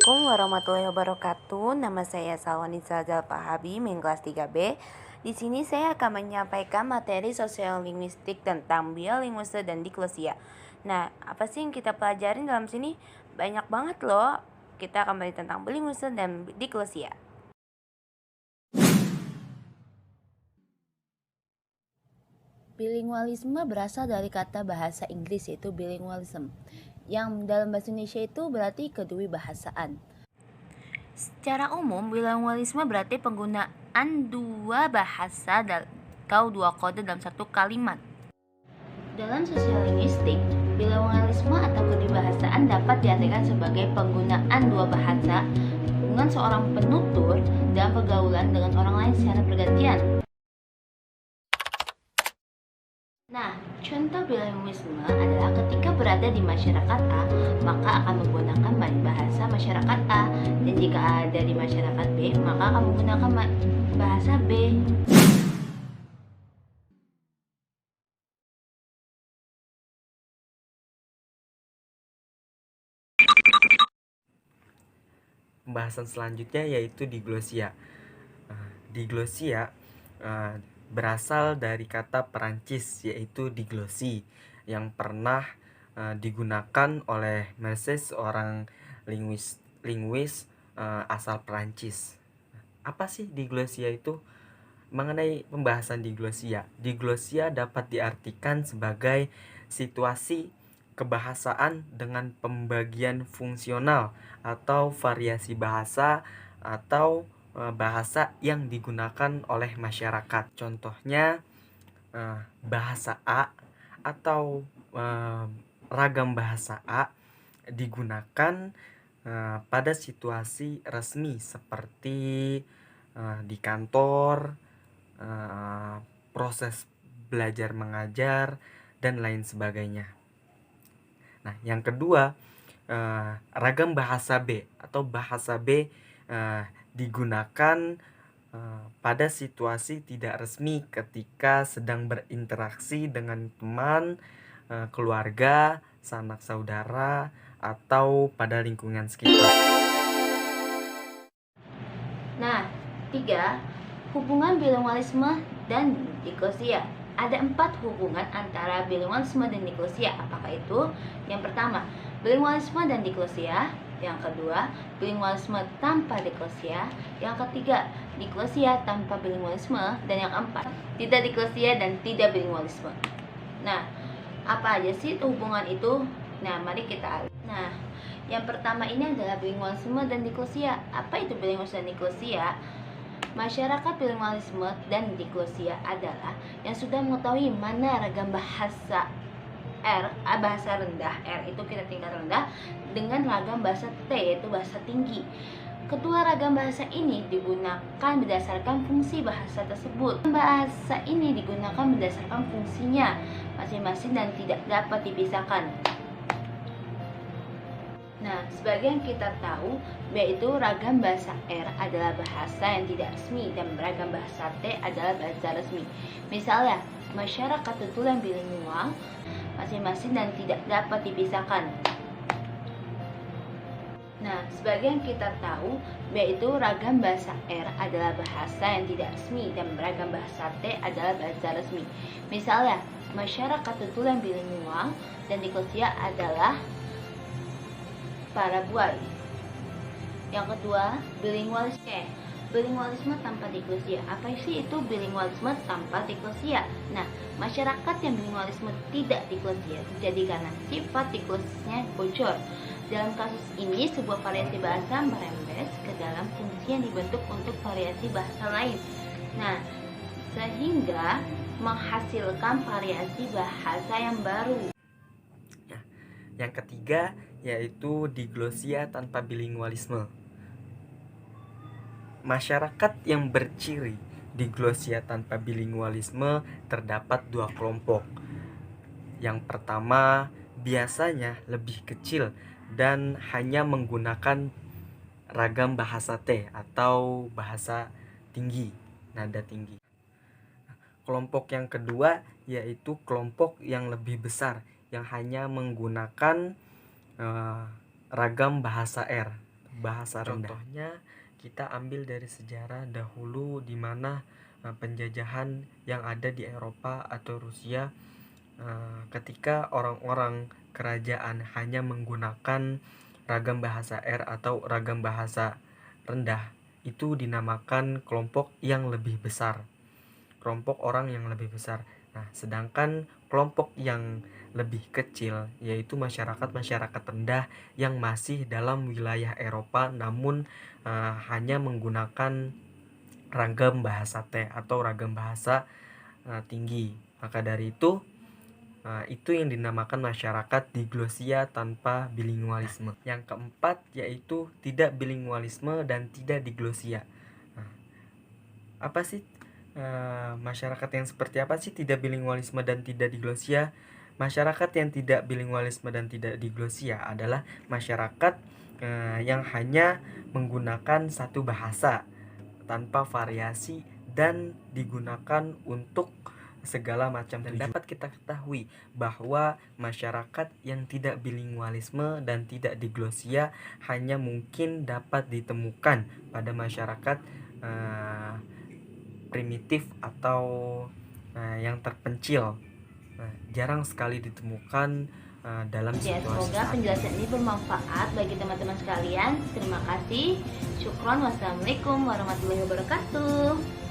Assalamualaikum warahmatullahi wabarakatuh. Nama saya Salwanisa Zalpahabi, main kelas 3B. Di sini saya akan menyampaikan materi sosial linguistik tentang bilinguisme dan diglosia. Nah, apa sih yang kita pelajarin dalam sini? Banyak banget loh. Kita akan belajar tentang bilinguisme dan diglosia. Bilingualisme berasal dari kata bahasa Inggris yaitu bilingualism, yang dalam bahasa Indonesia itu berarti kedua-bahasaan. Secara umum, bilingualisme berarti penggunaan dua bahasa atau dua kode dalam satu kalimat. Dalam sosialinguistik, bilingualisme atau kedua-bahasaan dapat diartikan sebagai penggunaan dua bahasa dengan seorang penutur dalam pergaulan dengan orang lain secara bergantian. Nah, contoh bilingualisme adalah ketika berada di masyarakat A, maka akan menggunakan bahasa masyarakat A, dan jika ada di masyarakat B, maka akan menggunakan bahasa B. Pembahasan selanjutnya yaitu diglosia. Diglosia berasal dari kata Perancis yaitu diglosi yang pernah digunakan oleh Marcel, seorang linguis asal Perancis. Apa sih diglosia itu? Mengenai pembahasan diglosia, diglosia dapat diartikan sebagai situasi kebahasaan dengan pembagian fungsional atau variasi bahasa atau bahasa yang digunakan oleh masyarakat. Contohnya bahasa A atau ragam bahasa A digunakan pada situasi resmi seperti di kantor, proses belajar mengajar, dan lain sebagainya. Nah, yang kedua, ragam bahasa B atau bahasa B digunakan pada situasi tidak resmi ketika sedang berinteraksi dengan teman, keluarga, sanak saudara, atau pada lingkungan sekitar. Nah, 3. Hubungan bilingualisme dan diglosia. Ada 4 hubungan antara bilingualisme dan diglosia. Apakah itu? Yang pertama, bilingualisme dan diglosia. Yang kedua, bilingualisme tanpa diglosia. Yang ketiga, diglosia tanpa bilingualisme. Dan yang keempat, tidak diglosia dan tidak bilingualisme. Nah, apa aja sih hubungan itu? Nah, mari kita lihat. Nah, yang pertama ini adalah bilingualisme dan diglosia. Apa itu bilingualisme dan diglosia? Masyarakat bilingualisme dan diglosia adalah yang sudah mengetahui mana ragam bahasa bahasa rendah, R itu kita tingkat rendah, dengan ragam bahasa T yaitu bahasa tinggi. Kedua ragam bahasa ini digunakan berdasarkan fungsi bahasa tersebut. Bahasa ini digunakan berdasarkan fungsinya masing-masing dan tidak dapat dipisahkan. Nah, sebagian kita tahu yaitu ragam bahasa R adalah bahasa yang tidak resmi dan ragam bahasa T adalah bahasa resmi. Misalnya, masyarakat tutulan bilingual masing-masing dan tidak dapat dipisahkan. Nah, sebagian kita tahu yaitu ragam bahasa R adalah bahasa yang tidak resmi dan ragam bahasa T adalah bahasa resmi. Misalnya, masyarakat tutulan bilingual dan diglosia adalah Paraguay. Yang kedua, bilingualisme. Bilingualisme tanpa diglosia. Apa sih itu bilingualisme tanpa diglosia? Nah, masyarakat yang bilingualisme tidak diglosia terjadi karena sifat diglosisnya bocor. Dalam kasus ini, sebuah variasi bahasa merembes ke dalam fungsi yang dibentuk untuk variasi bahasa lain. Nah, sehingga menghasilkan variasi bahasa yang baru. Yang ketiga yaitu diglosia tanpa bilingualisme. Masyarakat yang berciri diglosia tanpa bilingualisme terdapat dua kelompok. Yang pertama biasanya lebih kecil dan hanya menggunakan ragam bahasa T atau bahasa tinggi, nada tinggi. Kelompok yang kedua yaitu kelompok yang lebih besar yang hanya menggunakan ragam bahasa R, bahasa rendah. Contohnya kita ambil dari sejarah dahulu di mana penjajahan yang ada di Eropa atau Rusia, ketika orang-orang kerajaan hanya menggunakan ragam bahasa R atau ragam bahasa rendah, itu dinamakan kelompok yang lebih besar, kelompok orang yang lebih besar. Nah, sedangkan kelompok yang lebih kecil yaitu masyarakat rendah yang masih dalam wilayah Eropa namun hanya menggunakan ragam bahasa T atau ragam bahasa tinggi. Maka dari itu yang dinamakan masyarakat diglosia tanpa bilingualisme. Yang keempat yaitu tidak bilingualisme dan tidak diglosia. Apa sih masyarakat yang seperti apa sih tidak bilingualisme dan tidak diglosia? Masyarakat yang tidak bilingualisme dan tidak diglosia adalah masyarakat yang hanya menggunakan satu bahasa tanpa variasi dan digunakan untuk segala macam tujuan. Dapat kita ketahui bahwa masyarakat yang tidak bilingualisme dan tidak diglosia hanya mungkin dapat ditemukan pada masyarakat primitif atau yang terpencil. Jarang sekali ditemukan dalam situasi. Semoga penjelasan ini bermanfaat bagi teman-teman sekalian. Terima kasih. Syukron. Wassalamualaikum warahmatullahi wabarakatuh.